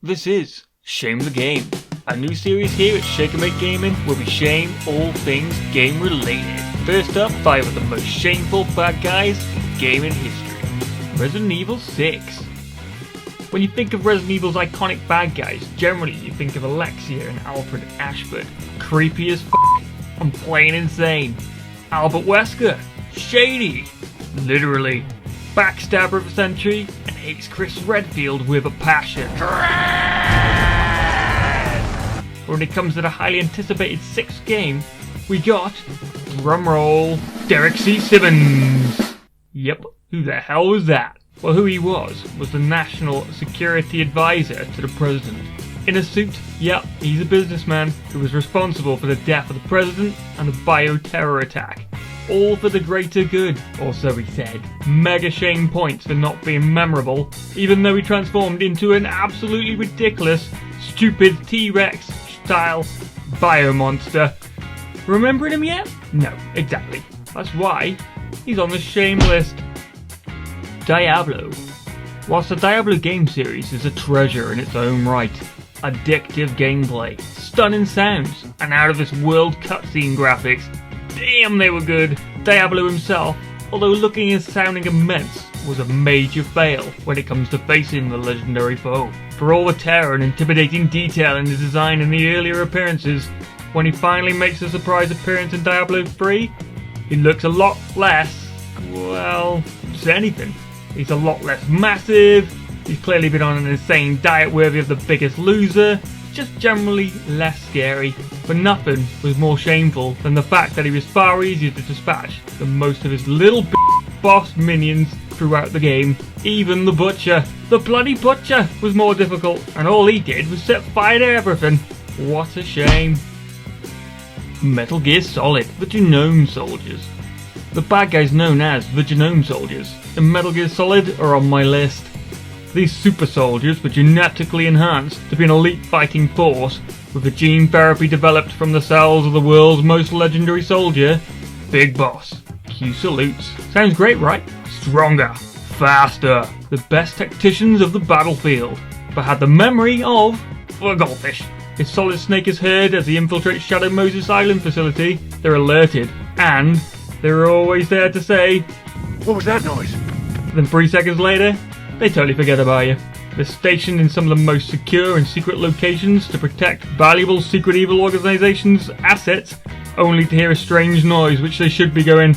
This is Shame the Game, a new series here at Shake and Make Gaming where we shame all things game related. First up, 5 of the most shameful bad guys in gaming history. Resident Evil 6. When you think of Resident Evil's iconic bad guys, generally you think of Alexia and Alfred Ashford. Creepy as f*** and plain insane. Albert Wesker. Shady. Literally. Backstabber of the century and hates Chris Redfield with a passion. When it comes to the highly anticipated 6th game, we got, drumroll, Derek C. Simmons. Yep, who the hell was that? Well, who he was the National Security Advisor to the President. In a suit, yep, he's a businessman who was responsible for the death of the President and the bioterror attack. All for the greater good, or so he said. Mega shame points for not being memorable, even though he transformed into an absolutely ridiculous, stupid T-Rex style biomonster. Remembering him yet? No, exactly. That's why he's on the shame list. Diablo. Whilst the Diablo game series is a treasure in its own right, addictive gameplay, stunning sounds, and out of this world cutscene graphics, damn they were good. Diablo himself, although looking and sounding immense, was a major fail when it comes to facing the legendary foe. For all the terror and intimidating detail in the design in the earlier appearances, when he finally makes a surprise appearance in Diablo 3, he looks a lot less, well, just anything. He's a lot less massive, he's clearly been on an insane diet worthy of The Biggest Loser, just generally less scary. But nothing was more shameful than the fact that he was far easier to dispatch than most of his little boss minions throughout the game. Even the Butcher. The bloody Butcher was more difficult, and all he did was set fire to everything. What a shame. Metal Gear Solid, the Genome Soldiers. The bad guys known as the Genome Soldiers in Metal Gear Solid are on my list. These super soldiers were genetically enhanced to be an elite fighting force with the gene therapy developed from the cells of the world's most legendary soldier, Big Boss. Q salutes. Sounds great, right? Stronger, faster, the best tacticians of the battlefield, but had the memory of a goldfish. If Solid Snake is heard as he infiltrates Shadow Moses Island facility, they're alerted, and they're always there to say, "What was that noise?" Then 3 seconds later, they totally forget about you. They're stationed in some of the most secure and secret locations to protect valuable secret evil organizations' assets, only to hear a strange noise which they should be going,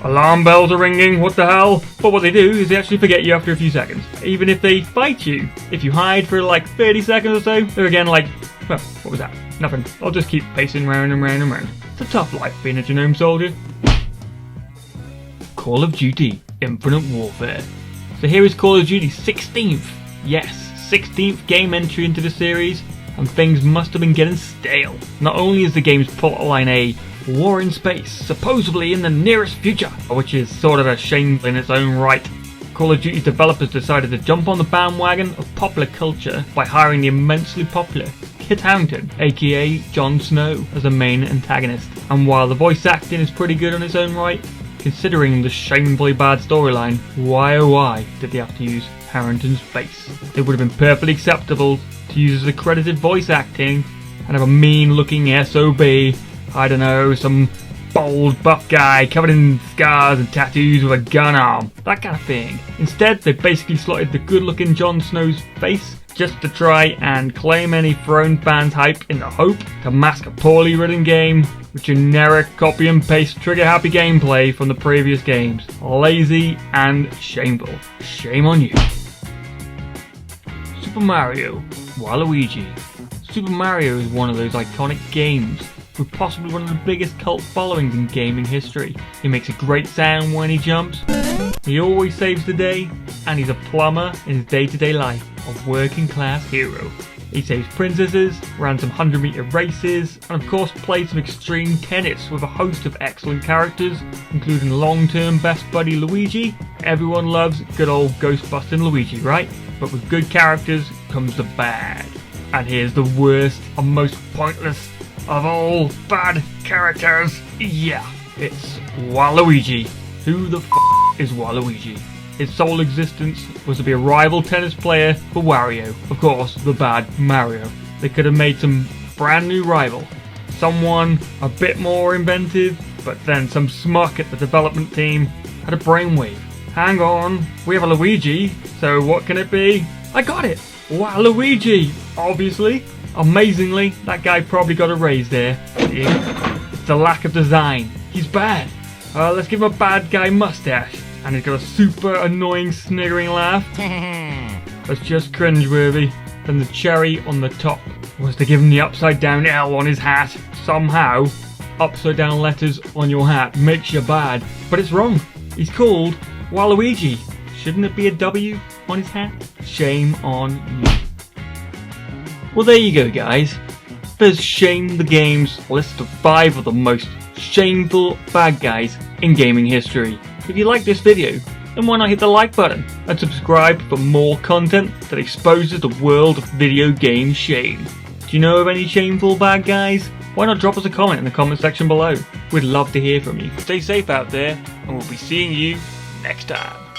alarm bells are ringing, what the hell? But what they do is they actually forget you after a few seconds. Even if they fight you, if you hide for like 30 seconds or so, they're again like, well, what was that? Nothing. I'll just keep pacing round and round and round. It's a tough life being a genome soldier. Call of Duty Infinite Warfare. So here is Call of Duty's 16th, yes, 16th game entry into the series, and things must have been getting stale. Not only is the game's plotline a war in space, supposedly in the nearest future, which is sort of a shame in its own right, Call of Duty developers decided to jump on the bandwagon of popular culture by hiring the immensely popular Kit Harington, aka Jon Snow, as the main antagonist. And while the voice acting is pretty good on its own right, considering the shamefully bad storyline, why oh why did they have to use Harrington's face? It would have been perfectly acceptable to use as accredited voice acting and have a mean looking SOB, I don't know, some bold buff guy covered in scars and tattoos with a gun arm, that kind of thing. Instead, they basically slotted the good looking Jon Snow's face just to try and claim any Throne fans' hype in the hope to mask a poorly written game with generic copy and paste trigger happy gameplay from the previous games. Lazy and shameful. Shame on you. Super Mario Waluigi. Super Mario is one of those iconic games with possibly one of the biggest cult followings in gaming history. He makes a great sound when he jumps, he always saves the day, and he's a plumber in his day-to-day life of working class hero. He saves princesses, ran some 100-meter races, and of course played some extreme tennis with a host of excellent characters, including long-term best buddy Luigi. Everyone loves good old ghost-busting Luigi, right? But with good characters comes the bad. And here's the worst and most pointless of all bad characters. Yeah, it's Waluigi. Who the f*** is Waluigi? His sole existence was to be a rival tennis player for Wario. Of course, the bad Mario. They could have made some brand new rival. Someone a bit more inventive, but then some smuck at the development team had a brainwave. Hang on, we have a Luigi, so what can it be? I got it! Waluigi, obviously. Amazingly, that guy probably got a raise there. It's the lack of design. He's bad. Let's give him a bad guy mustache. And he's got a super annoying sniggering laugh. That's just cringeworthy. Then the cherry on the top was to give him the upside down L on his hat. Somehow, upside down letters on your hat makes you bad. But it's wrong. He's called Waluigi. Shouldn't it be a W on his hat? Shame on you. Well, there you go, guys. There's Shame the Game's list of 5 of the most shameful bad guys in gaming history. If you like this video, then why not hit the like button and subscribe for more content that exposes the world of video game shame. Do you know of any shameful bad guys? Why not drop us a comment in the comment section below? We'd love to hear from you. Stay safe out there, and we'll be seeing you next time.